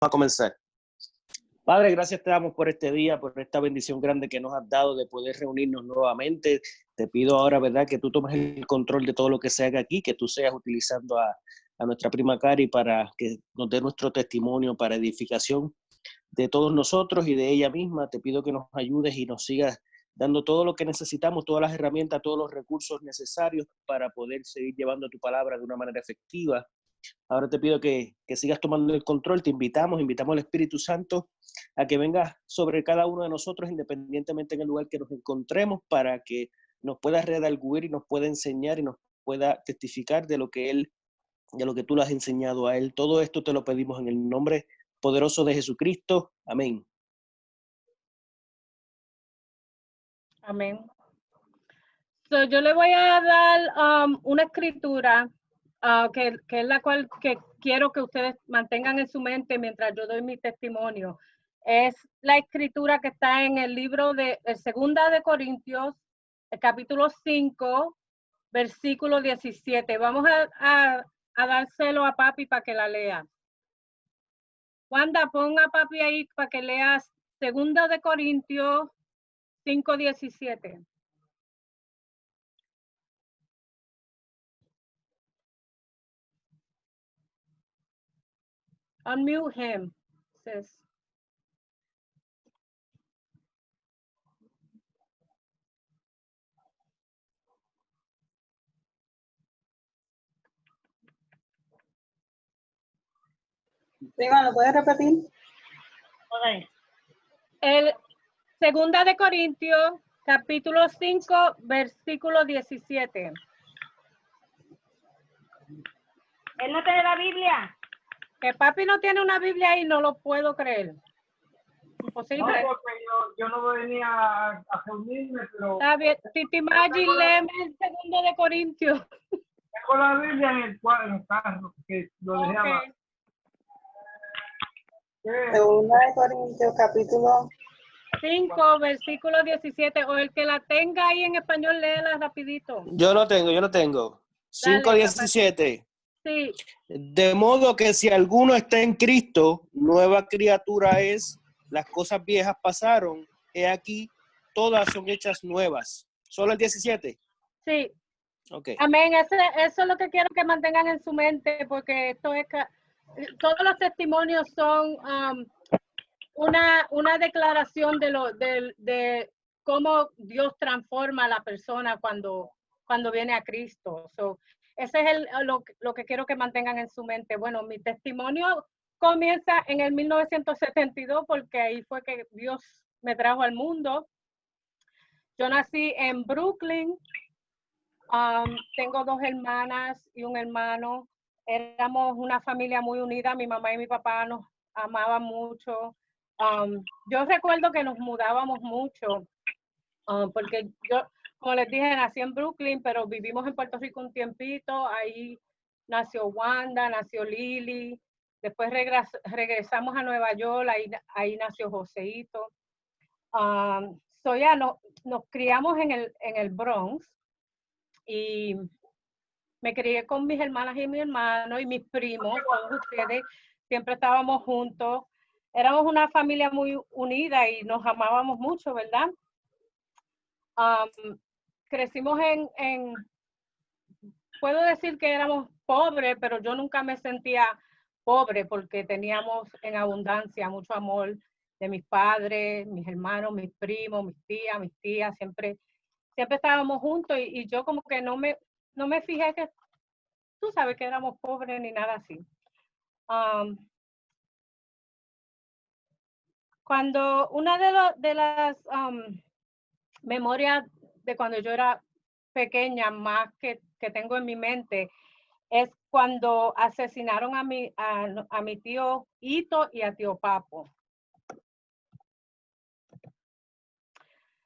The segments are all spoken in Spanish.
a comenzar. Padre, gracias te damos por este día, por esta bendición grande que nos has dado de poder reunirnos nuevamente. Te pido ahora, ¿verdad?, que tú tomes el control de todo lo que se haga aquí, que tú seas utilizando a nuestra prima Cari para que nos dé nuestro testimonio para edificación de todos nosotros y de ella misma. Te pido que nos ayudes y nos sigas dando todo lo que necesitamos, todas las herramientas, todos los recursos necesarios para poder seguir llevando tu palabra de una manera efectiva. Ahora te pido que sigas tomando el control. Te invitamos al Espíritu Santo a que venga sobre cada uno de nosotros, independientemente en el lugar que nos encontremos, para que nos pueda redarguir y nos pueda enseñar y nos pueda testificar de lo que tú le has enseñado a él. Todo esto te lo pedimos en el nombre poderoso de Jesucristo. Amén. Amén. So, yo le voy a dar una escritura que es la cual que quiero que ustedes mantengan en su mente mientras yo doy mi testimonio. Es la escritura que está en el libro de Segunda de Corintios, el capítulo 5, versículo 17. Vamos a dárselo a papi para que la lea. Wanda, ponga a papi ahí para que leas Segunda de Corintios 5:17. Unmute him, sis. Sí, ¿lo puedes repetir? Okay. El Segunda de Corintios, capítulo 5, versículo 17. Él no tiene la Biblia. Que papi no tiene una Biblia ahí, no lo puedo creer. Imposible. No, porque yo no venía a reunirme, pero... Está bien. Titi Maggi, léeme el Segundo de Corintios. Tengo la Biblia en el carro, que lo dejé abajo. Segunda de Corintios, capítulo 5, versículo 17. O el que la tenga ahí en español, léela rapidito. Yo lo tengo. 5:17. Sí. De modo que si alguno está en Cristo, nueva criatura es, las cosas viejas pasaron, he aquí, todas son hechas nuevas. ¿Solo el 17? Sí. Okay. Amén. Eso es lo que quiero que mantengan en su mente, porque esto es todos los testimonios son una declaración de cómo Dios transforma a la persona cuando viene a Cristo. So, ese es lo que quiero que mantengan en su mente. Bueno, mi testimonio comienza en el 1972 porque ahí fue que Dios me trajo al mundo. Yo nací en Brooklyn. Tengo 2 hermanas y un hermano. Éramos una familia muy unida. Mi mamá y mi papá nos amaban mucho. Yo recuerdo que nos mudábamos mucho porque yo, como les dije, nací en Brooklyn, pero vivimos en Puerto Rico un tiempito. Ahí nació Wanda, nació Lili. Después regresamos a Nueva York, ahí nació Joseito. Nos criamos en el Bronx y me crié con mis hermanas y mi hermano y mis primos, todos ustedes, siempre estábamos juntos. Éramos una familia muy unida y nos amábamos mucho, ¿verdad? Crecimos puedo decir que éramos pobres, pero yo nunca me sentía pobre porque teníamos en abundancia mucho amor de mis padres, mis hermanos, mis primos, mis tías, siempre estábamos juntos y yo como que no me fijé que tú sabes que éramos pobres ni nada así. Cuando una de las memorias de cuando yo era pequeña, más que tengo en mi mente, es cuando asesinaron a mi tío Ito y a tío Papo.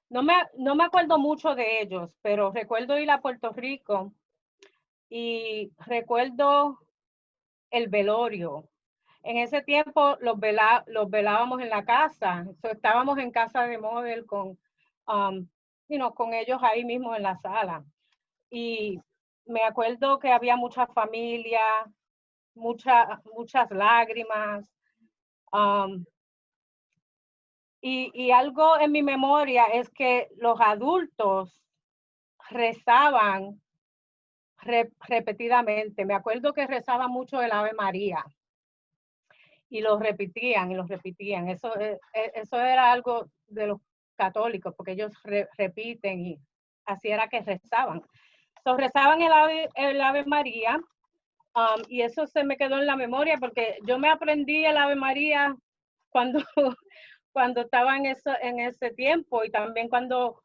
No me acuerdo mucho de ellos, pero recuerdo ir a Puerto Rico y recuerdo el velorio. En ese tiempo los velábamos en la casa. Estábamos en casa de Model con ellos ahí mismo en la sala. Y me acuerdo que había mucha familia, muchas lágrimas. Y algo en mi memoria es que los adultos rezaban repetidamente. Me acuerdo que rezaban mucho el Ave María y lo repetían y lo repetían. Eso era algo de los católicos, porque ellos repiten y así era que rezaban. So, rezaban el Ave María, y eso se me quedó en la memoria porque yo me aprendí el Ave María cuando, cuando estaba en ese tiempo, y también cuando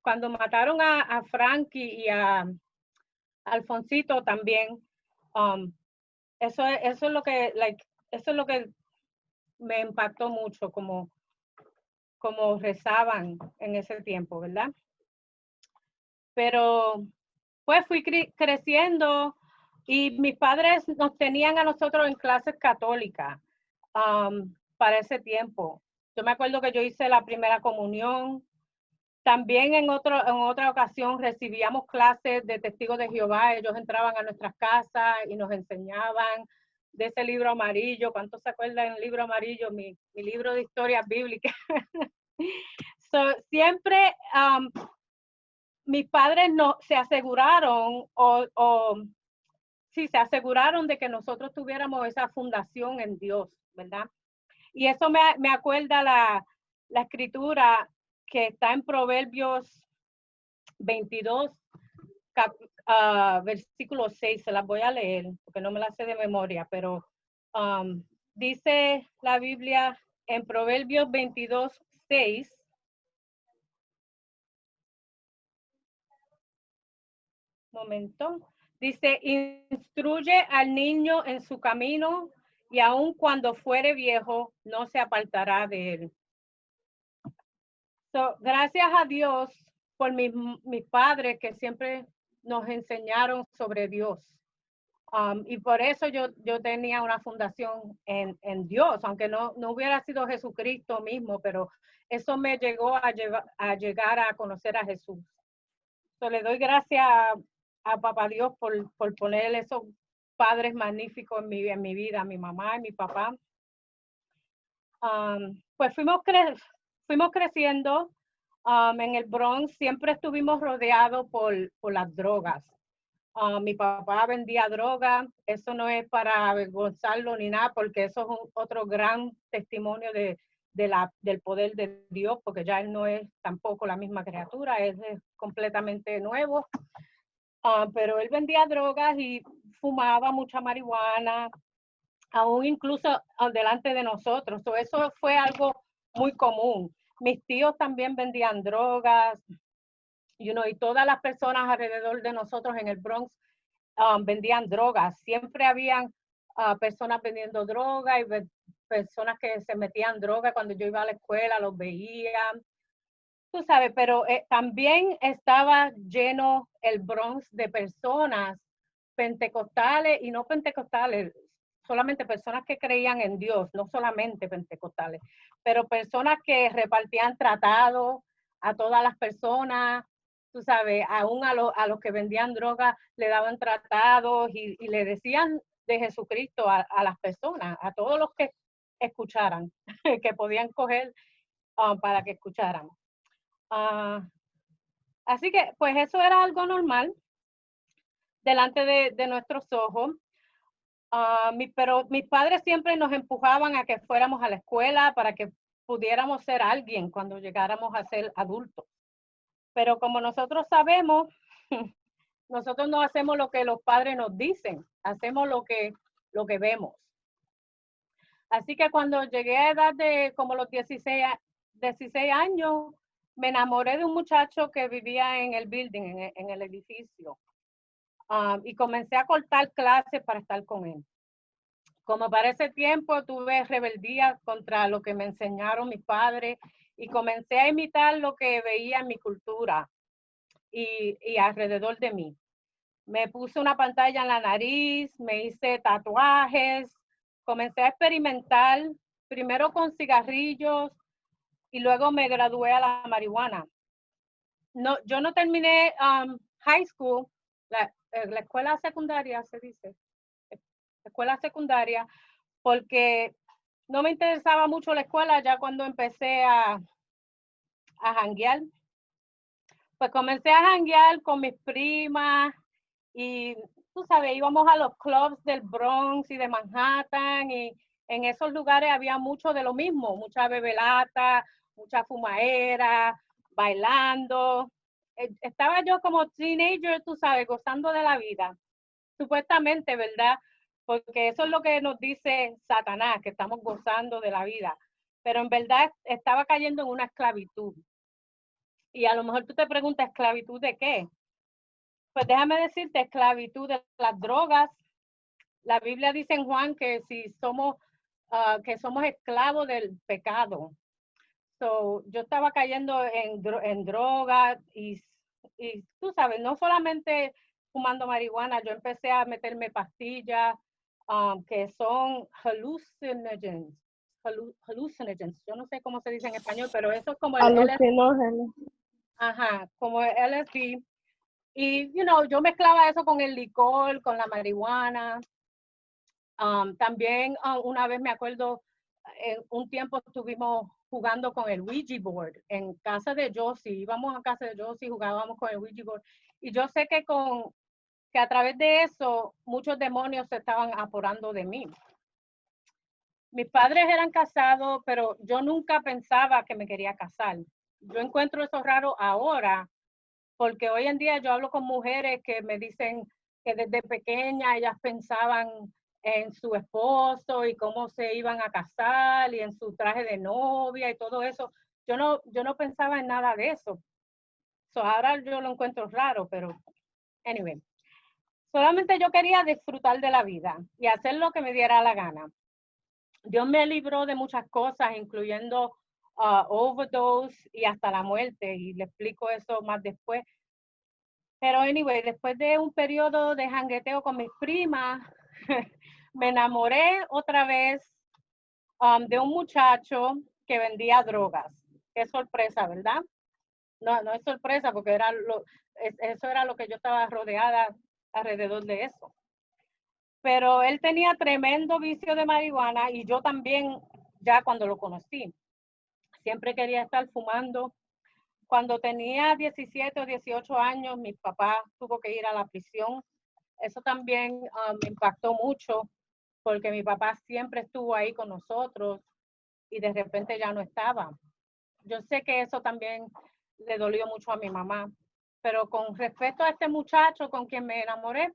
mataron a Frankie y a Alfonsito también. Eso es lo que, eso es lo que me impactó mucho, como rezaban en ese tiempo, ¿verdad? Pero pues fui creciendo y mis padres nos tenían a nosotros en clases católicas para ese tiempo. Yo me acuerdo que yo hice la primera comunión. También en otra ocasión recibíamos clases de testigos de Jehová. Ellos entraban a nuestras casas y nos enseñaban de ese libro amarillo. ¿Cuántos se acuerdan del libro amarillo? Mi libro de historias bíblicas. Siempre mis padres se aseguraron se aseguraron de que nosotros tuviéramos esa fundación en Dios, ¿verdad? Y eso me acuerda la escritura que está en Proverbios 22, versículo 6, se las voy a leer, porque no me las sé de memoria, pero dice la Biblia en Proverbios 22, 6, momento, dice, instruye al niño en su camino y aun cuando fuere viejo, no se apartará de él. Gracias a Dios por mis padres que siempre nos enseñaron sobre Dios. Y por eso yo tenía una fundación en Dios, aunque no hubiera sido Jesucristo mismo, pero eso me llegó a llegar a conocer a Jesús. Le doy gracias a Papá Dios por poner esos padres magníficos en mi vida, mi mamá y mi papá. Pues fuimos creciendo en el Bronx. Siempre estuvimos rodeados por las drogas. Mi papá vendía droga. Eso no es para avergonzarlo ni nada, porque eso es otro gran testimonio del poder de Dios, porque ya él no es tampoco la misma criatura, es completamente nuevo. Pero él vendía drogas y fumaba mucha marihuana, aún incluso delante de nosotros. Eso fue algo muy común. Mis tíos también vendían drogas, y todas las personas alrededor de nosotros en el Bronx vendían drogas. Siempre habían personas vendiendo droga y personas que se metían droga. Cuando yo iba a la escuela los veía. Tú sabes, pero también estaba lleno el Bronx de personas pentecostales y no pentecostales, solamente personas que creían en Dios, no solamente pentecostales, pero personas que repartían tratados a todas las personas, tú sabes, aún a los que vendían droga le daban tratados y le decían de Jesucristo a las personas, a todos los que escucharan, que podían coger para que escucharan. Así que, pues eso era algo normal delante de nuestros ojos. Pero mis padres siempre nos empujaban a que fuéramos a la escuela para que pudiéramos ser alguien cuando llegáramos a ser adultos. Pero como nosotros sabemos, nosotros no hacemos lo que los padres nos dicen, hacemos lo que vemos. Así que cuando llegué a edad de como los 16 años, me enamoré de un muchacho que vivía en el building, en el edificio. Y comencé a cortar clases para estar con él. Como para ese tiempo tuve rebeldía contra lo que me enseñaron mis padres y comencé a imitar lo que veía en mi cultura y alrededor de mí. Me puse una pantalla en la nariz, me hice tatuajes, comencé a experimentar primero con cigarrillos y luego me gradué a la marihuana. No, yo no terminé high school, la escuela secundaria se dice. escuela secundaria, porque no me interesaba mucho la escuela ya cuando empecé a janguear. Pues comencé a janguear con mis primas y tú sabes, íbamos a los clubs del Bronx y de Manhattan y en esos lugares había mucho de lo mismo, mucha bebelata, mucha fumadera, bailando. Estaba yo como teenager, tú sabes, gozando de la vida, supuestamente, ¿verdad? Porque eso es lo que nos dice Satanás, que estamos gozando de la vida. Pero en verdad estaba cayendo en una esclavitud. Y a lo mejor tú te preguntas, ¿esclavitud de qué? Pues déjame decirte, esclavitud de las drogas. La Biblia dice en Juan que si somos, que somos esclavos del pecado. So, yo estaba cayendo en drogas y tú sabes, no solamente fumando marihuana, yo empecé a meterme pastillas que son hallucinogens. Hallucinogens, yo no sé cómo se dice en español, pero eso es como el Alucinógeno. Ajá, como el LSD. Y, yo mezclaba eso con el licor, con la marihuana. También una vez me acuerdo, en un tiempo estuvimos jugando con el Ouija board en casa de Josie. Íbamos a casa de Josie, jugábamos con el Ouija board. Y yo sé que a través de eso muchos demonios se estaban aporando de mí. Mis padres eran casados, pero yo nunca pensaba que me quería casar. Yo encuentro eso raro ahora, porque hoy en día yo hablo con mujeres que me dicen que desde pequeña ellas pensaban en su esposo y cómo se iban a casar y en su traje de novia y todo eso. Yo no pensaba en nada de eso. Ahora yo lo encuentro raro, pero anyway. Solamente yo quería disfrutar de la vida y hacer lo que me diera la gana. Dios me libró de muchas cosas, incluyendo overdose y hasta la muerte, y le explico eso más después. Pero anyway, después de un periodo de jangueteo con mis primas, me enamoré otra vez de un muchacho que vendía drogas. Qué sorpresa, ¿verdad? No es sorpresa porque eso era lo que yo estaba rodeada alrededor de eso. Pero él tenía tremendo vicio de marihuana y yo también ya cuando lo conocí. Siempre quería estar fumando. Cuando tenía 17 o 18 años, mi papá tuvo que ir a la prisión. Eso también me impactó mucho porque mi papá siempre estuvo ahí con nosotros y de repente ya no estaba. Yo sé que eso también le dolió mucho a mi mamá, pero con respecto a este muchacho con quien me enamoré,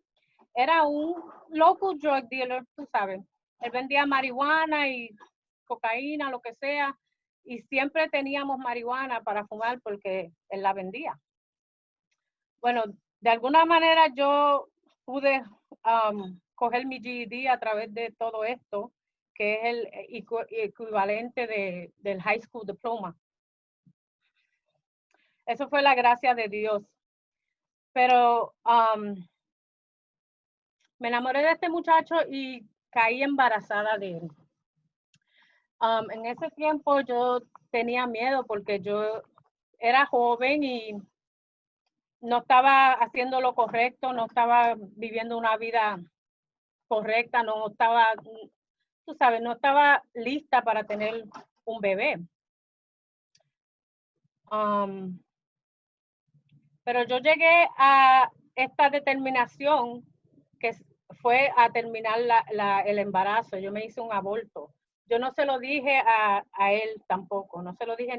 era un local drug dealer, tú sabes. Él vendía marihuana y cocaína, lo que sea, y siempre teníamos marihuana para fumar porque él la vendía. Bueno, de alguna manera yo pude coger mi GED a través de todo esto, que es el equivalente del High School Diploma. Eso fue la gracia de Dios. Pero me enamoré de este muchacho y caí embarazada de él. En ese tiempo yo tenía miedo porque yo era joven y no estaba haciendo lo correcto, no estaba viviendo una vida correcta, no estaba, tú sabes, no estaba lista para tener un bebé. Pero yo llegué a esta determinación que fue a terminar el embarazo. Yo me hice un aborto. Yo no se lo dije a él tampoco, no se lo dije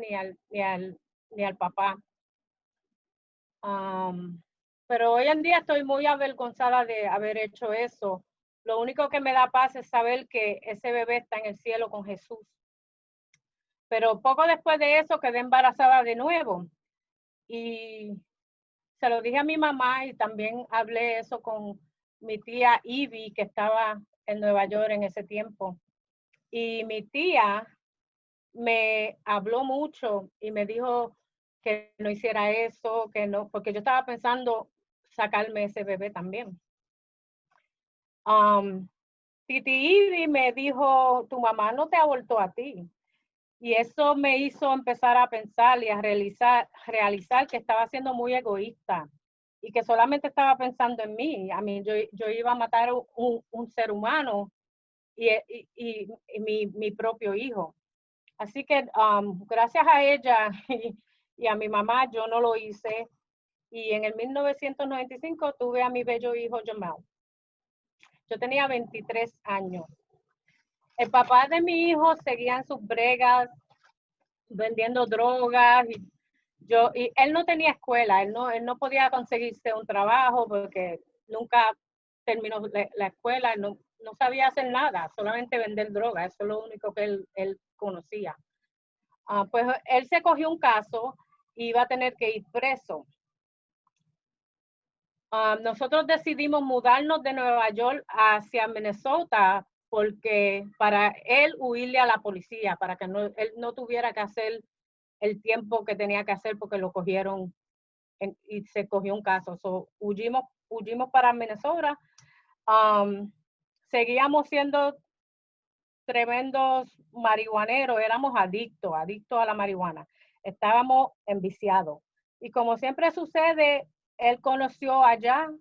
ni al papá. Pero hoy en día estoy muy avergonzada de haber hecho eso. Lo único que me da paz es saber que ese bebé está en el cielo con Jesús. Pero poco después de eso quedé embarazada de nuevo. Y se lo dije a mi mamá y también hablé eso con mi tía Ivy, que estaba en Nueva York en ese tiempo. Y mi tía me habló mucho y me dijo que no hiciera eso, que no, porque yo estaba pensando sacarme ese bebé también. Titi Ivy me dijo, tu mamá no te abortó a ti. Y eso me hizo empezar a pensar y a realizar que estaba siendo muy egoísta. y que solamente estaba pensando en mí. A mí, yo iba a matar un ser humano y mi propio hijo. Así que gracias a ella y a mi mamá, yo no lo hice. Y en el 1995 tuve a mi bello hijo Jamal. Yo tenía 23 años. El papá de mi hijo seguía en sus bregas, vendiendo drogas. Y él no tenía escuela, él no podía conseguirse un trabajo porque nunca terminó la escuela, no sabía hacer nada, solamente vender drogas, eso es lo único que él conocía. Pues él se cogió un caso y iba a tener que ir preso. Nosotros decidimos mudarnos de Nueva York hacia Minnesota porque para él huirle a la policía, para que él no tuviera que hacer el tiempo que tenía que hacer porque lo cogieron y se cogió un caso. Huyimos para Minnesota. Seguíamos siendo tremendos marihuaneros, éramos adictos a la marihuana. Estábamos enviciados. Y como siempre sucede, él conoció allá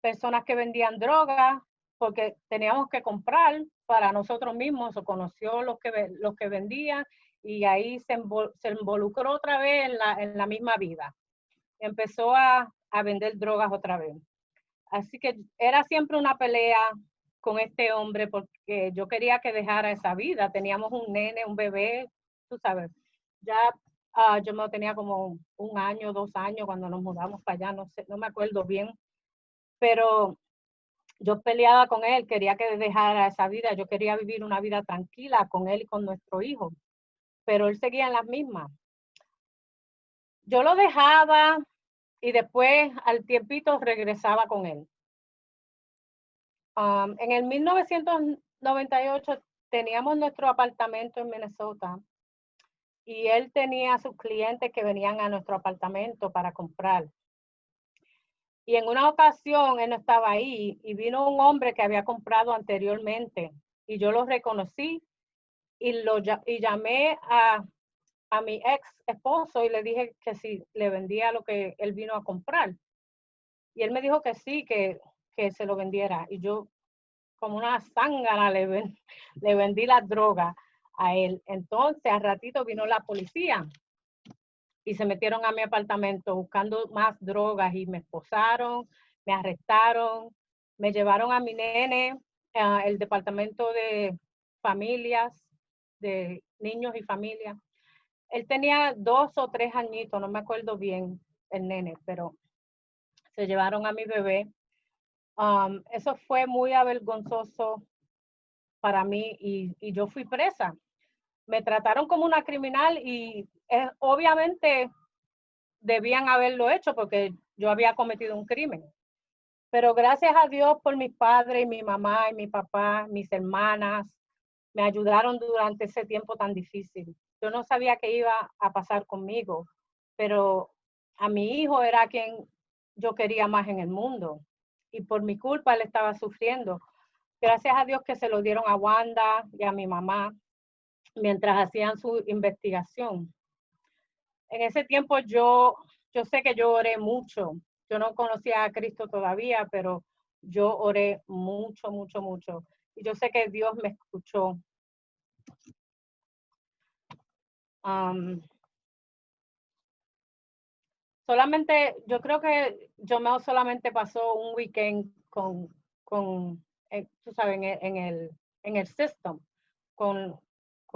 personas que vendían drogas porque teníamos que comprar para nosotros mismos, o conoció los que vendían y ahí se involucró otra vez en la misma vida. Empezó a vender drogas otra vez. Así que era siempre una pelea con este hombre porque yo quería que dejara esa vida. Teníamos un nene, un bebé, tú sabes. Ya yo me tenía como 1 año, 2 años cuando nos mudamos para allá, no me acuerdo bien. Pero yo peleaba con él, quería que dejara esa vida. Yo quería vivir una vida tranquila con él y con nuestro hijo. Pero él seguía en las mismas. Yo lo dejaba y después al tiempito regresaba con él. En el 1998 teníamos nuestro apartamento en Minnesota y él tenía a sus clientes que venían a nuestro apartamento para comprar. Y en una ocasión él no estaba ahí y vino un hombre que había comprado anteriormente y yo lo reconocí y llamé a mi ex esposo y le dije que si le vendía lo que él vino a comprar. Y él me dijo que sí, que se lo vendiera. Y yo, como una zángana, le vendí la droga a él. Entonces, al ratito vino la policía y se metieron a mi apartamento buscando más drogas y me esposaron, me arrestaron, me llevaron a mi nene, el departamento de familias, de niños y familias. Él tenía 2 o 3 añitos, no me acuerdo bien el nene, pero se llevaron a mi bebé. Eso fue muy avergonzoso para mí y yo fui presa. Me trataron como una criminal y obviamente debían haberlo hecho porque yo había cometido un crimen. Pero gracias a Dios por mis padres, mi mamá y mi papá, mis hermanas, me ayudaron durante ese tiempo tan difícil. Yo no sabía qué iba a pasar conmigo, pero a mi hijo era quien yo quería más en el mundo. Y por mi culpa él estaba sufriendo. Gracias a Dios que se lo dieron a Wanda y a mi mamá mientras hacían su investigación. En ese tiempo yo sé que yo oré mucho. Yo no conocía a Cristo todavía, pero yo oré mucho, mucho, mucho. Y yo sé que Dios me escuchó. Yo creo que Jomel solamente pasó un weekend con tú sabes, en el system, con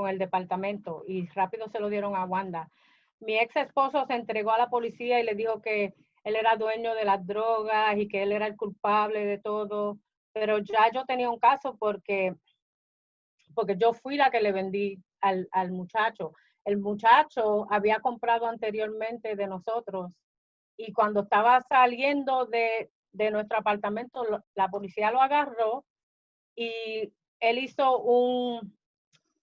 el departamento, y rápido se lo dieron a Wanda. Mi ex esposo se entregó a la policía y le dijo que él era dueño de las drogas y que él era el culpable de todo, pero ya yo tenía un caso porque yo fui la que le vendí al muchacho. El muchacho había comprado anteriormente de nosotros y cuando estaba saliendo de nuestro apartamento, la policía lo agarró y él hizo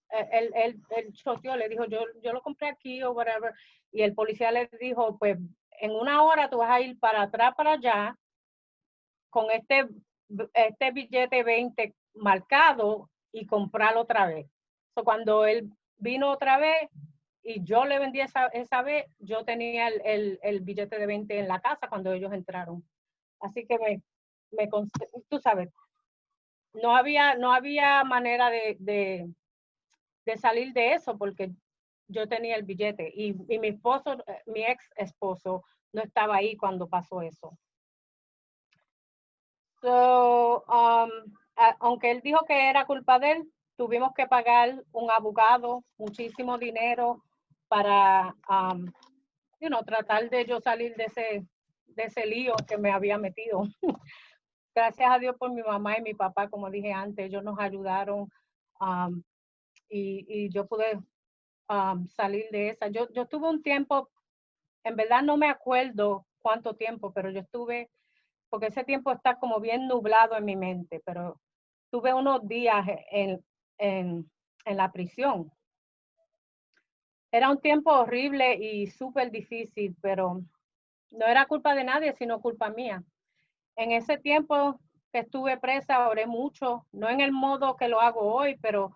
él choteó, le dijo, yo lo compré aquí o whatever, y el policía le dijo, pues en 1 hora tú vas a ir para atrás, para allá, con este billete 20 marcado y comprarlo otra vez. Cuando él vino otra vez, y yo le vendí esa vez, yo tenía el billete de 20 en la casa cuando ellos entraron. Así que tú sabes, no había manera de salir de eso porque yo tenía el billete y mi esposo, mi ex esposo, no estaba ahí cuando pasó eso. So, aunque él dijo que era culpa de él, tuvimos que pagar un abogado, muchísimo dinero para, tratar de yo salir de ese lío que me había metido. Gracias a Dios por mi mamá y mi papá, como dije antes, ellos nos ayudaron y yo pude salir de esa. Yo tuve un tiempo, en verdad no me acuerdo cuánto tiempo, pero yo estuve, porque ese tiempo está como bien nublado en mi mente, pero tuve unos días en la prisión. Era un tiempo horrible y súper difícil, pero no era culpa de nadie, sino culpa mía. En ese tiempo que estuve presa, oré mucho, no en el modo que lo hago hoy, pero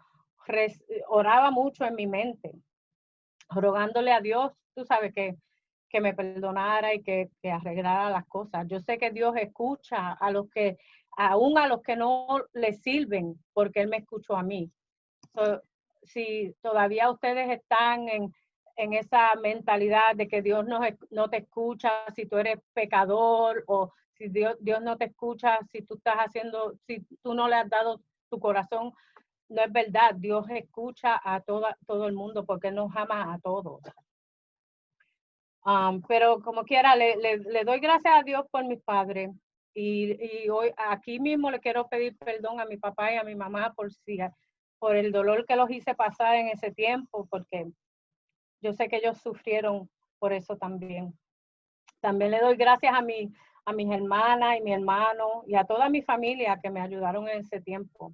oraba mucho en mi mente, rogándole a Dios, tú sabes, que me perdonara y que arreglara las cosas. Yo sé que Dios escucha aún a los que no le sirven, porque Él me escuchó a mí. So, si todavía ustedes están en esa mentalidad de que Dios no te escucha si tú eres pecador, o si Dios no te escucha si si tú no le has dado tu corazón, no es verdad. Dios escucha a todo el mundo porque Él nos ama a todos. Pero como quiera, le doy gracias a Dios por mis padres. Y hoy aquí mismo le quiero pedir perdón a mi papá y a mi mamá por el dolor que los hice pasar en ese tiempo, porque yo sé que ellos sufrieron por eso también. También le doy gracias a mis hermanas y mi hermano y a toda mi familia que me ayudaron en ese tiempo.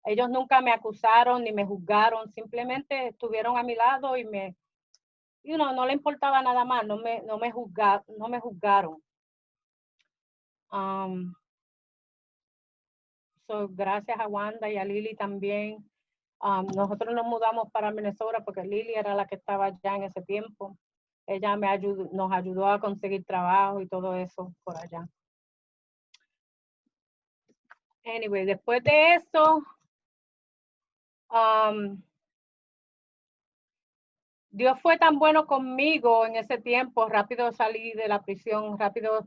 Ellos nunca me acusaron ni me juzgaron, simplemente estuvieron a mi lado y no le importaba nada más, no me juzgaron. Gracias a Wanda y a Lili también. Nosotros nos mudamos para Minnesota porque Lili era la que estaba allá en ese tiempo. Ella nos ayudó a conseguir trabajo y todo eso por allá. Anyway, después de eso, Dios fue tan bueno conmigo en ese tiempo. Rápido salí de la prisión, rápido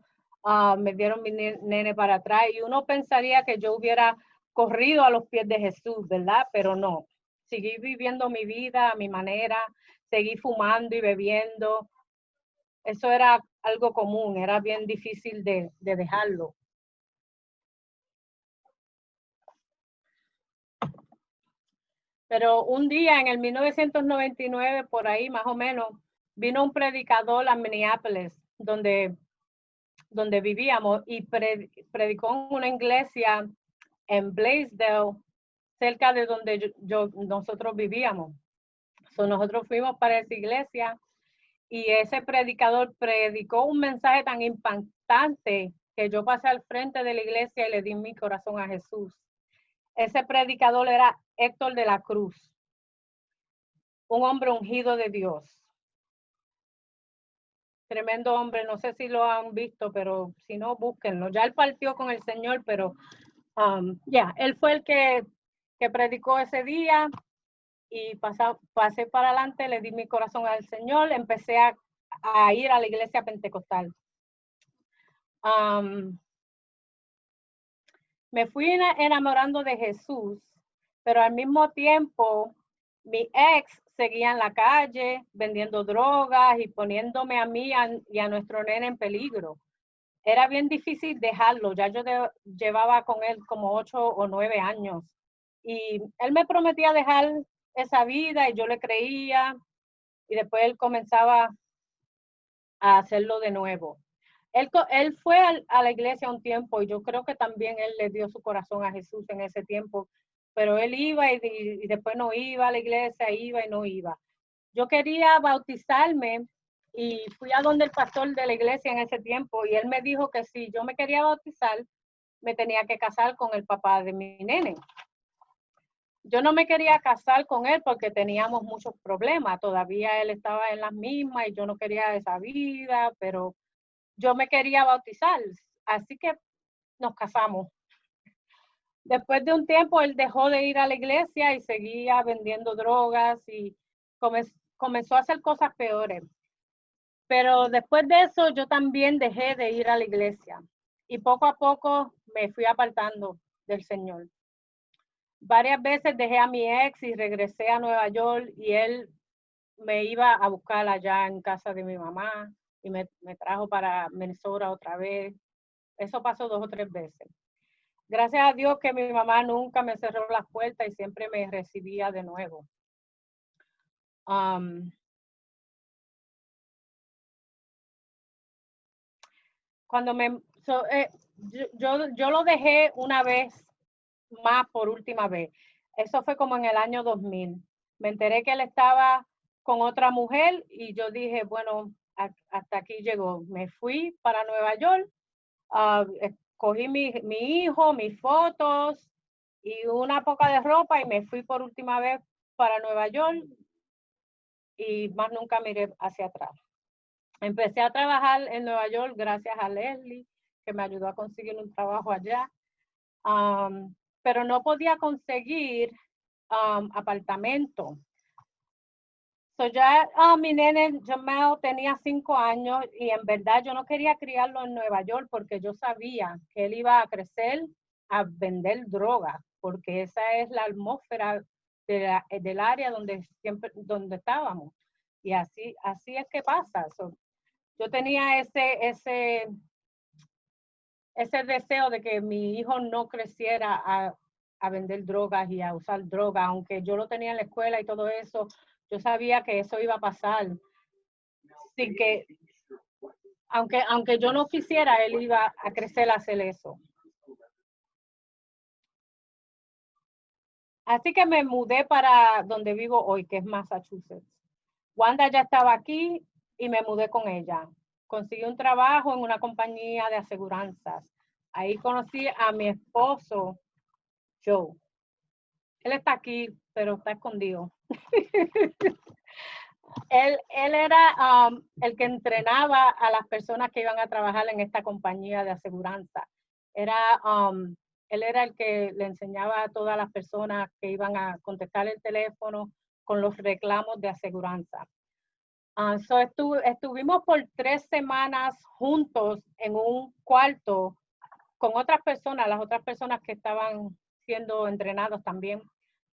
me dieron mi nene para atrás y uno pensaría que yo hubiera corrido a los pies de Jesús, ¿verdad? Pero no. Seguí viviendo mi vida a mi manera, seguí fumando y bebiendo. Eso era algo común, era bien difícil de dejarlo. Pero un día en el 1999, por ahí más o menos, vino un predicador a Minneapolis, donde vivíamos, y predicó en una iglesia en Blaisdell, cerca de donde nosotros vivíamos. Nosotros fuimos para esa iglesia y ese predicador predicó un mensaje tan impactante que yo pasé al frente de la iglesia y le di mi corazón a Jesús. Ese predicador era Héctor de la Cruz, un hombre ungido de Dios. Tremendo hombre, no sé si lo han visto, pero si no, búsquenlo. Ya él partió con el Señor, pero él fue el que predicó ese día y pasé para adelante, le di mi corazón al Señor, empecé a ir a la iglesia pentecostal. Me fui enamorando de Jesús, pero al mismo tiempo mi ex seguía en la calle vendiendo drogas y poniéndome a mí y a nuestro nene en peligro. Era bien difícil dejarlo, ya yo llevaba con él como 8 o 9 años y él me prometía dejar esa vida y yo le creía y después él comenzaba a hacerlo de nuevo. Él fue a la iglesia un tiempo y yo creo que también él le dio su corazón a Jesús en ese tiempo, pero él iba y después no iba a la iglesia, iba y no iba. Yo quería bautizarme y fui a donde el pastor de la iglesia en ese tiempo y él me dijo que si yo me quería bautizar, me tenía que casar con el papá de mi nene. yo no me quería casar con él porque teníamos muchos problemas. Todavía él estaba en las mismas y yo no quería esa vida, pero yo me quería bautizar. Así que nos casamos. Después de un tiempo, él dejó de ir a la iglesia y seguía vendiendo drogas y comenzó a hacer cosas peores. Pero después de eso, yo también dejé de ir a la iglesia. Y poco a poco me fui apartando del Señor. Varias veces dejé a mi ex y regresé a Nueva York y él me iba a buscar allá en casa de mi mamá y me trajo para Minnesota otra vez. Eso pasó 2 o 3 veces. Gracias a Dios que mi mamá nunca me cerró las puertas y siempre me recibía de nuevo. Cuando yo lo dejé una vez más por última vez. Eso fue como en el año 2000. Me enteré que él estaba con otra mujer y yo dije, bueno, hasta aquí llegó. Me fui para Nueva York, cogí mi hijo, mis fotos y una poca de ropa y me fui por última vez para Nueva York y más nunca miré hacia atrás. Empecé a trabajar en Nueva York gracias a Leslie, que me ayudó a conseguir un trabajo allá. Pero no podía conseguir apartamento. So ya mi nene Jamel tenía 5 años y en verdad yo no quería criarlo en Nueva York porque yo sabía que él iba a crecer a vender droga, porque esa es la atmósfera del área donde estábamos. Y así es que pasa. So, yo tenía ese deseo de que mi hijo no creciera a vender drogas y a usar drogas, aunque yo lo tenía en la escuela y todo eso, yo sabía que eso iba a pasar. Sin que, aunque yo no quisiera, él iba a crecer a hacer eso. Así que me mudé para donde vivo hoy, que es Massachusetts. Wanda ya estaba aquí y me mudé con ella. Conseguí un trabajo en una compañía de aseguranzas. Ahí conocí a mi esposo, Joe. Él está aquí, pero está escondido. Él era el que entrenaba a las personas que iban a trabajar en esta compañía de aseguranza. Él era el que le enseñaba a todas las personas que iban a contestar el teléfono con los reclamos de aseguranza. Estuvimos por 3 semanas juntos en un cuarto con otras personas, las otras personas que estaban siendo entrenados también,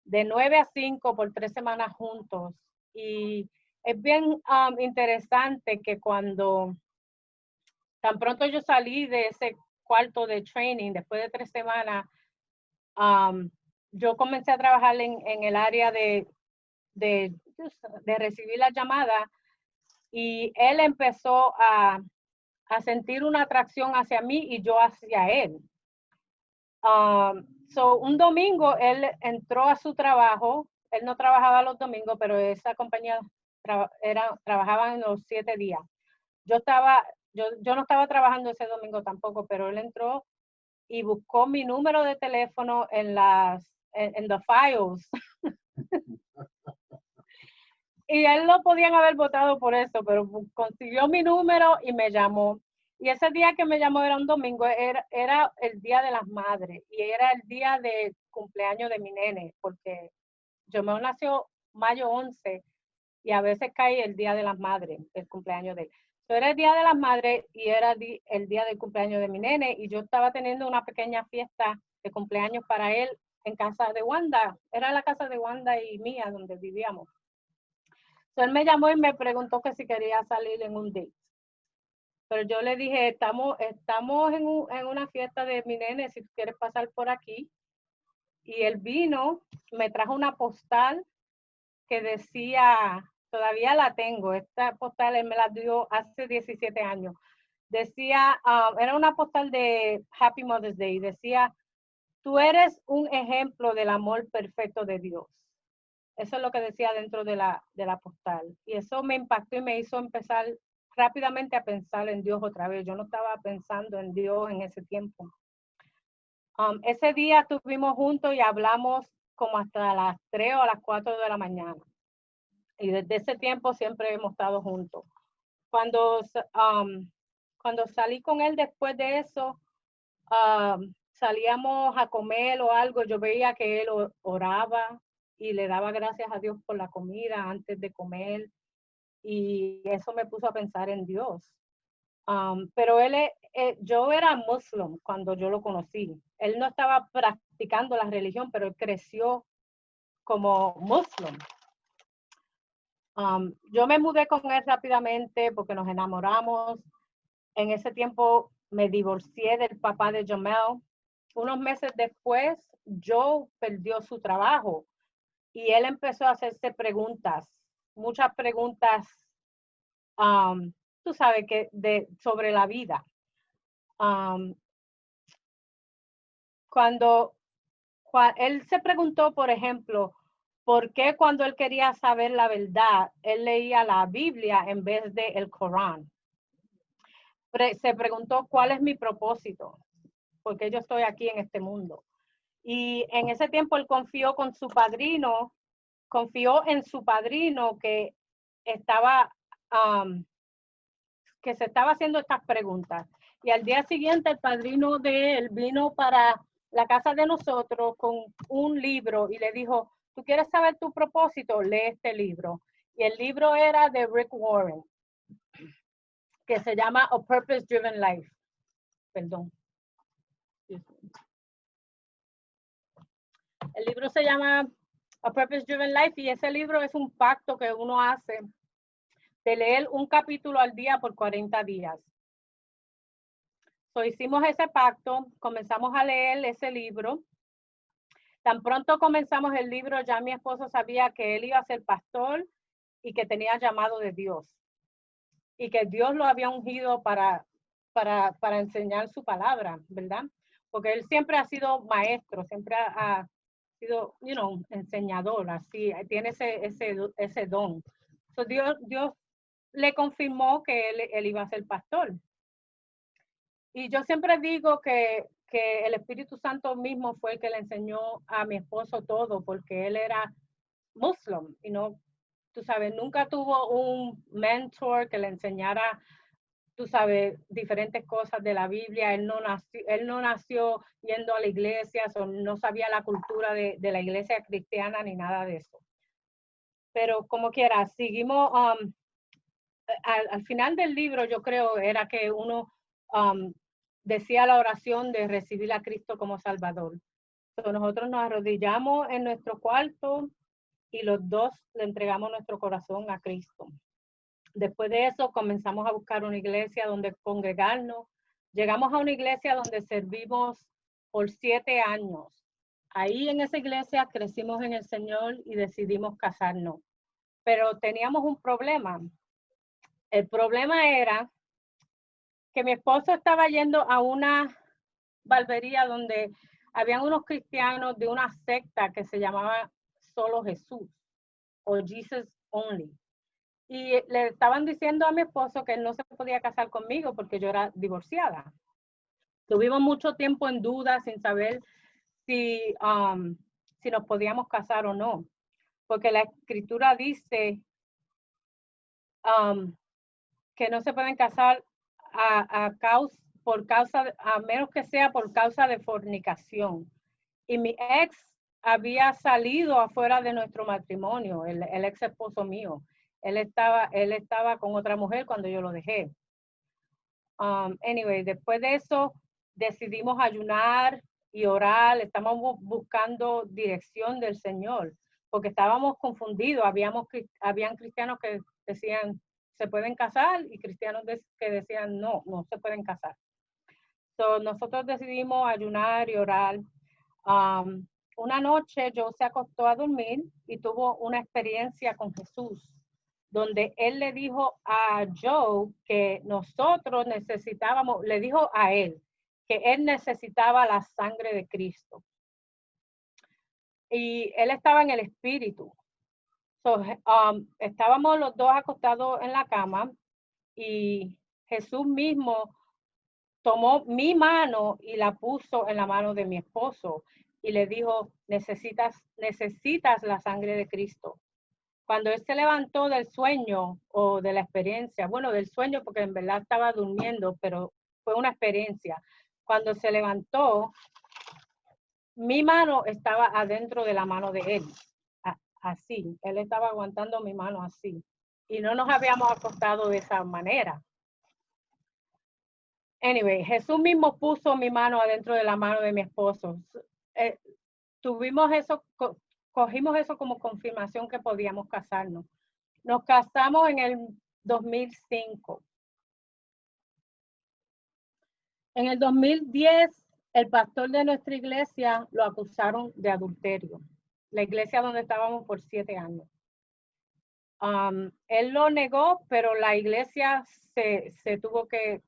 de 9 a 5 por 3 semanas juntos. Y es bien interesante que cuando tan pronto yo salí de ese cuarto de training, después de 3 semanas, yo comencé a trabajar en el área de recibir la llamada y él empezó a sentir una atracción hacia mí y yo hacia él. Un domingo él entró a su trabajo, él no trabajaba los domingos, pero esa compañía trabajaba en los 7 días. Yo no estaba trabajando ese domingo tampoco, pero él entró y buscó mi número de teléfono en the files. Y él lo podían haber votado por eso, pero consiguió mi número y me llamó. Y ese día que me llamó era un domingo, era el Día de las Madres y era el día de cumpleaños de mi nene, porque yo me nació mayo 11 y a veces cae el Día de las Madres, el cumpleaños de él. Era el Día de las Madres y era el día del cumpleaños de mi nene y yo estaba teniendo una pequeña fiesta de cumpleaños para él en casa de Wanda. Era la casa de Wanda y mía donde vivíamos. Él me llamó y me preguntó que si quería salir en un date. Pero yo le dije, estamos en una fiesta de mi nene, si tú quieres pasar por aquí. Y él vino, me trajo una postal que decía, todavía la tengo, esta postal él me la dio hace 17 años. Decía, era una postal de Happy Mother's Day, decía, tú eres un ejemplo del amor perfecto de Dios. Eso es lo que decía dentro de la postal. Y eso me impactó y me hizo empezar rápidamente a pensar en Dios otra vez. Yo no estaba pensando en Dios en ese tiempo. Ese día estuvimos juntos y hablamos como hasta las 3 o las 4 de la mañana. Y desde ese tiempo siempre hemos estado juntos. Cuando salí con él después de eso, salíamos a comer o algo, yo veía que él oraba y le daba gracias a Dios por la comida antes de comer. Y eso me puso a pensar en Dios. Pero yo era musulmán cuando yo lo conocí. Él no estaba practicando la religión, pero él creció como musulmán. Yo me mudé con él rápidamente porque nos enamoramos. En ese tiempo me divorcié del papá de Jamel. Unos meses después, Joe perdió su trabajo y él empezó a hacerse preguntas, muchas preguntas, tú sabes, sobre la vida. Cuando él se preguntó, por ejemplo, ¿por qué cuando él quería saber la verdad, él leía la Biblia en vez de el Corán? Se preguntó, ¿cuál es mi propósito? ¿Por qué yo estoy aquí en este mundo? Y en ese tiempo él confió en su padrino que se estaba haciendo estas preguntas. Y al día siguiente el padrino de él vino para la casa de nosotros con un libro y le dijo, ¿tú quieres saber tu propósito? Lee este libro. Y el libro era de Rick Warren, que se llama A Purpose Driven Life. Perdón. El libro se llama A Purpose Driven Life y ese libro es un pacto que uno hace de leer un capítulo al día por 40 días. So, hicimos ese pacto, comenzamos a leer ese libro. Tan pronto comenzamos el libro, ya mi esposo sabía que él iba a ser pastor y que tenía llamado de Dios. Y que Dios lo había ungido para enseñar su palabra, ¿verdad? Porque él siempre ha sido maestro, siempre ha sido, enseñador, así, tiene ese don. So, Dios le confirmó que él iba a ser pastor. Y yo siempre digo que el Espíritu Santo mismo fue el que le enseñó a mi esposo todo, porque él era musulmán y no, tú sabes, nunca tuvo un mentor que le enseñara, tú sabes, diferentes cosas de la Biblia. Él no nació yendo a la iglesia, no sabía la cultura de la iglesia cristiana ni nada de eso. Pero como quiera, seguimos, al final del libro yo creo era que uno decía la oración de recibir a Cristo como Salvador. Entonces nosotros nos arrodillamos en nuestro cuarto y los dos le entregamos nuestro corazón a Cristo. Después de eso comenzamos a buscar una iglesia donde congregarnos. Llegamos a una iglesia donde servimos por 7 años. Ahí en esa iglesia crecimos en el Señor y decidimos casarnos. Pero teníamos un problema. El problema era que mi esposo estaba yendo a una barbería donde habían unos cristianos de una secta que se llamaba Solo Jesús o Jesus Only. Y le estaban diciendo a mi esposo que él no se podía casar conmigo porque yo era divorciada. Tuvimos mucho tiempo en duda sin saber si nos podíamos casar o no. Porque la escritura dice que no se pueden casar a menos que sea por causa de fornicación. Y mi ex había salido afuera de nuestro matrimonio, el ex esposo mío. Él estaba con otra mujer cuando yo lo dejé. Anyway, después de eso decidimos ayunar y orar. Estamos buscando dirección del Señor porque estábamos confundidos. Habían cristianos que decían se pueden casar y cristianos que decían no se pueden casar. So, nosotros decidimos ayunar y orar. Una noche Joe se acostó a dormir y tuvo una experiencia con Jesús, donde él le dijo a Joe que nosotros le dijo a él que él necesitaba la sangre de Cristo. Y él estaba en el espíritu. So, estábamos los dos acostados en la cama y Jesús mismo tomó mi mano y la puso en la mano de mi esposo. y le dijo, necesitas la sangre de Cristo. Cuando él se levantó del sueño o de la experiencia, bueno, del sueño porque en verdad estaba durmiendo, pero fue una experiencia. Cuando se levantó, mi mano estaba adentro de la mano de él, así. Él estaba aguantando mi mano así. Y no nos habíamos acostado de esa manera. Anyway, Jesús mismo puso mi mano adentro de la mano de mi esposo. Tuvimos eso, cogimos eso como confirmación que podíamos casarnos. Nos casamos en el 2005. En el 2010, el pastor de nuestra iglesia lo acusaron de adulterio. La iglesia donde estábamos por 7 años. Él lo negó, pero la iglesia se tuvo que,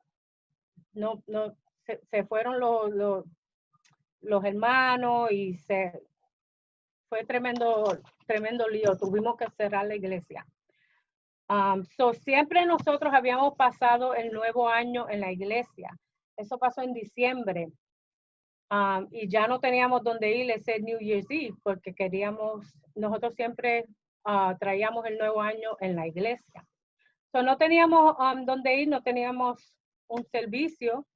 se fueron los hermanos y fue tremendo lío. Tuvimos que cerrar la iglesia. Siempre nosotros habíamos pasado el nuevo año en la iglesia. Eso pasó en diciembre. Y ya no teníamos dónde ir ese New Year's Eve porque nosotros siempre traíamos el nuevo año en la iglesia. No teníamos dónde ir, no teníamos un servicio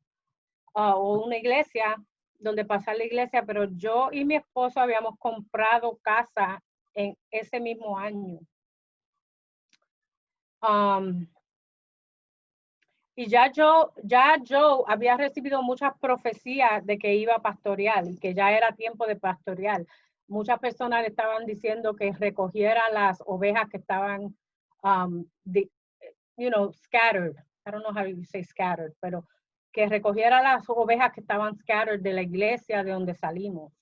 o una iglesia donde pasar la iglesia, pero yo y mi esposo habíamos comprado casa en ese mismo año. Y ya yo había recibido muchas profecías de que iba a pastorear y que ya era tiempo de pastorear. Muchas personas le estaban diciendo que recogiera las ovejas que estaban, scattered. I don't know how you say scattered, pero que recogiera las ovejas que estaban scattered de la iglesia de donde salimos.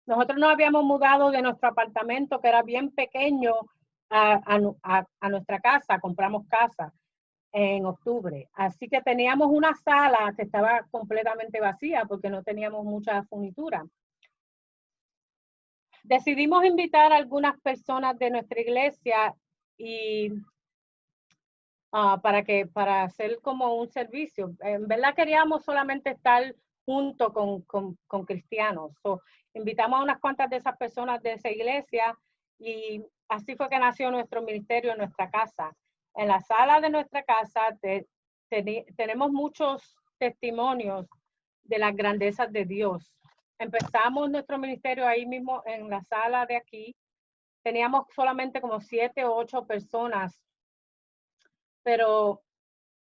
Nosotros nos habíamos mudado de nuestro apartamento, que era bien pequeño, a nuestra casa. Compramos casa en octubre. Así que teníamos una sala que estaba completamente vacía porque no teníamos mucha furnitura. Decidimos invitar a algunas personas de nuestra iglesia y para hacer como un servicio. En verdad queríamos solamente estar junto con cristianos. Invitamos a unas cuantas de esas personas de esa iglesia y así fue que nació nuestro ministerio en nuestra casa. En la sala de nuestra casa tenemos muchos testimonios de las grandezas de Dios. Empezamos nuestro ministerio ahí mismo en la sala de aquí. Teníamos solamente como 7 o 8 personas, pero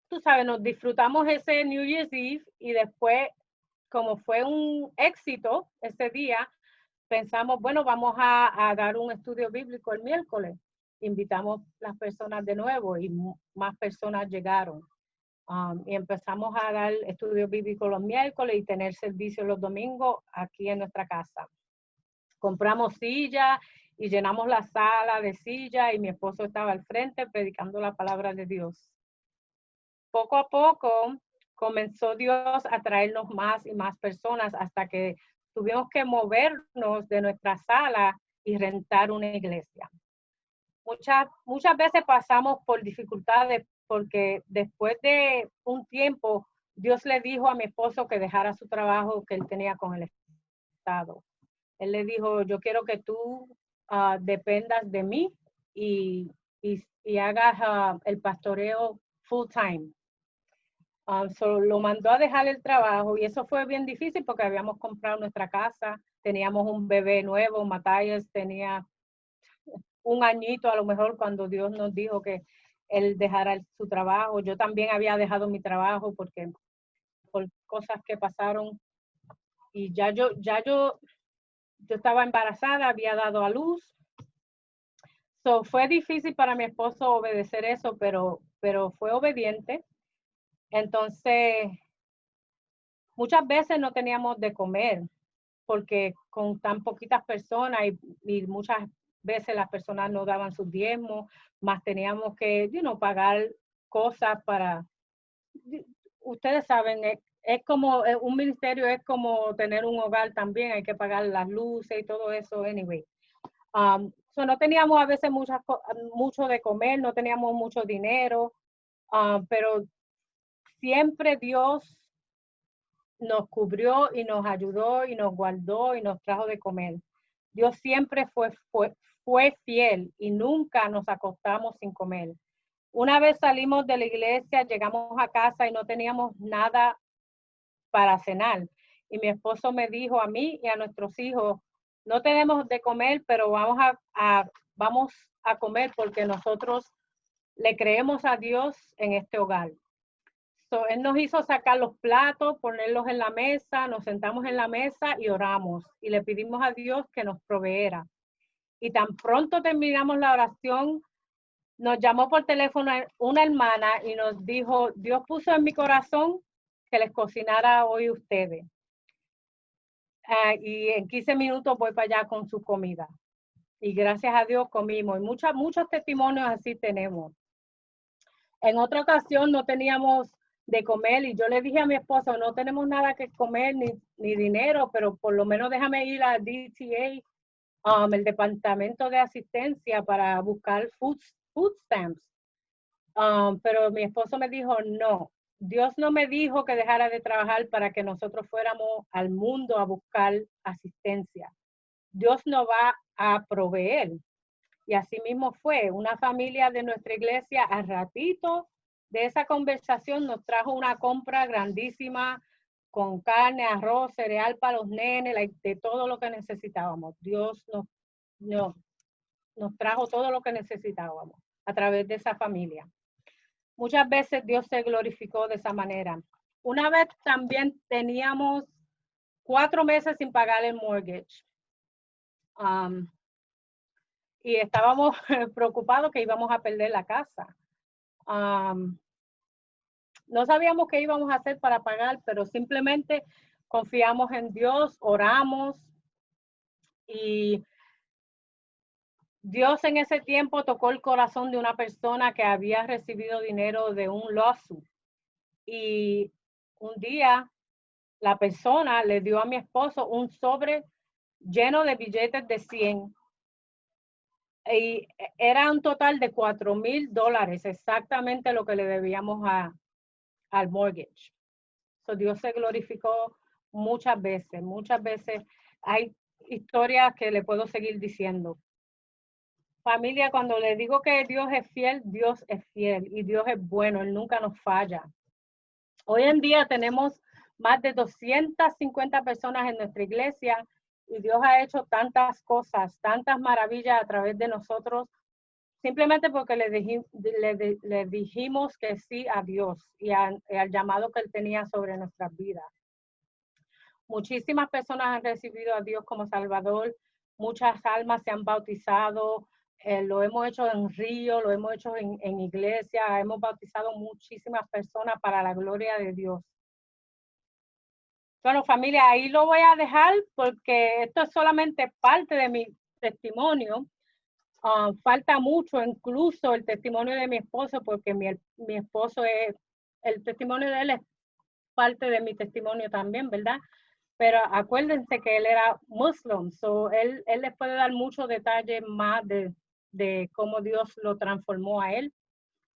tú sabes, nos disfrutamos ese New Year's Eve y después, como fue un éxito ese día, pensamos, bueno, vamos a dar un estudio bíblico el miércoles. Invitamos las personas de nuevo y más personas llegaron. Y empezamos a dar estudio bíblico los miércoles y tener servicio los domingos aquí en nuestra casa. Compramos sillas y llenamos la sala de sillas y mi esposo estaba al frente predicando la palabra de Dios. Poco a poco comenzó Dios a traernos más y más personas hasta que tuvimos que movernos de nuestra sala y rentar una iglesia. Muchas veces pasamos por dificultades porque después de un tiempo Dios le dijo a mi esposo que dejara su trabajo que él tenía con el Estado. Él le dijo, yo quiero que tú dependas de mí y hagas el pastoreo full time. Lo mandó a dejar el trabajo y eso fue bien difícil porque habíamos comprado nuestra casa, teníamos un bebé nuevo, Matías tenía 1 añito a lo mejor cuando Dios nos dijo que él dejara su trabajo. Yo también había dejado mi trabajo por cosas que pasaron y ya yo estaba embarazada, había dado a luz. Fue difícil para mi esposo obedecer eso, pero fue obediente. Entonces, muchas veces no teníamos de comer porque con tan poquitas personas y muchas veces las personas no daban sus diezmos, más teníamos que, pagar cosas para, ustedes saben, es como, un ministerio es como tener un hogar también, hay que pagar las luces y todo eso, anyway. No teníamos a veces mucho de comer, no teníamos mucho dinero, pero siempre Dios nos cubrió y nos ayudó y nos guardó y nos trajo de comer. Dios siempre fue fiel y nunca nos acostamos sin comer. Una vez salimos de la iglesia, llegamos a casa y no teníamos nada para cenar. Y mi esposo me dijo a mí y a nuestros hijos, no tenemos de comer, pero vamos a comer porque nosotros le creemos a Dios en este hogar. So, él nos hizo sacar los platos, ponerlos en la mesa, nos sentamos en la mesa y oramos. Y le pedimos a Dios que nos proveera. Y tan pronto terminamos la oración, nos llamó por teléfono una hermana y nos dijo, Dios puso en mi corazón que les cocinara hoy ustedes. Y en 15 minutos voy para allá con su comida. Y gracias a Dios comimos. Y muchos testimonios así tenemos. En otra ocasión no teníamos de comer y yo le dije a mi esposo, no tenemos nada que comer ni dinero, pero por lo menos déjame ir a DTA, el Departamento de Asistencia, para buscar food stamps. Pero mi esposo me dijo, no, Dios no me dijo que dejara de trabajar para que nosotros fuéramos al mundo a buscar asistencia. Dios nos va a proveer. Y así mismo fue. Una familia de nuestra iglesia, al ratito de esa conversación, nos trajo una compra grandísima con carne, arroz, cereal para los nenes, de todo lo que necesitábamos. Dios nos trajo todo lo que necesitábamos a través de esa familia. Muchas veces Dios se glorificó de esa manera. Una vez también teníamos 4 meses sin pagar el mortgage. Y estábamos preocupados que íbamos a perder la casa. No sabíamos qué íbamos a hacer para pagar, pero simplemente confiamos en Dios, oramos y Dios en ese tiempo tocó el corazón de una persona que había recibido dinero de un lawsuit. Y un día la persona le dio a mi esposo un sobre lleno de billetes de 100. Y era un total de $4,000, exactamente lo que le debíamos al mortgage. So Dios se glorificó muchas veces. Hay historias que le puedo seguir diciendo. Familia, cuando le digo que Dios es fiel y Dios es bueno, Él nunca nos falla. Hoy en día tenemos más de 250 personas en nuestra iglesia y Dios ha hecho tantas cosas, tantas maravillas a través de nosotros, simplemente porque le dijimos que sí a Dios y al llamado que Él tenía sobre nuestras vidas. Muchísimas personas han recibido a Dios como Salvador, muchas almas se han bautizado, lo hemos hecho en Río, lo hemos hecho en iglesia, hemos bautizado muchísimas personas para la gloria de Dios. Bueno, familia, ahí lo voy a dejar porque esto es solamente parte de mi testimonio. Falta mucho, incluso el testimonio de mi esposo, porque mi esposo el testimonio de él es parte de mi testimonio también, ¿verdad? Pero acuérdense que él era muslim, so él les puede dar muchos detalles más de cómo Dios lo transformó a él.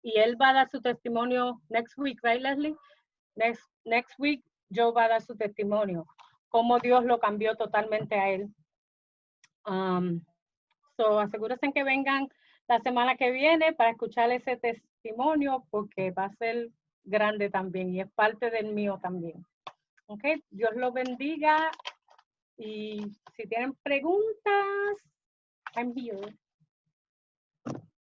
Y él va a dar su testimonio next week, right, Leslie? Next week, Joe va a dar su testimonio, cómo Dios lo cambió totalmente a él. So asegúrense que vengan la semana que viene para escuchar ese testimonio, porque va a ser grande también y es parte del mío también. Ok, Dios los bendiga y si tienen preguntas, I'm here.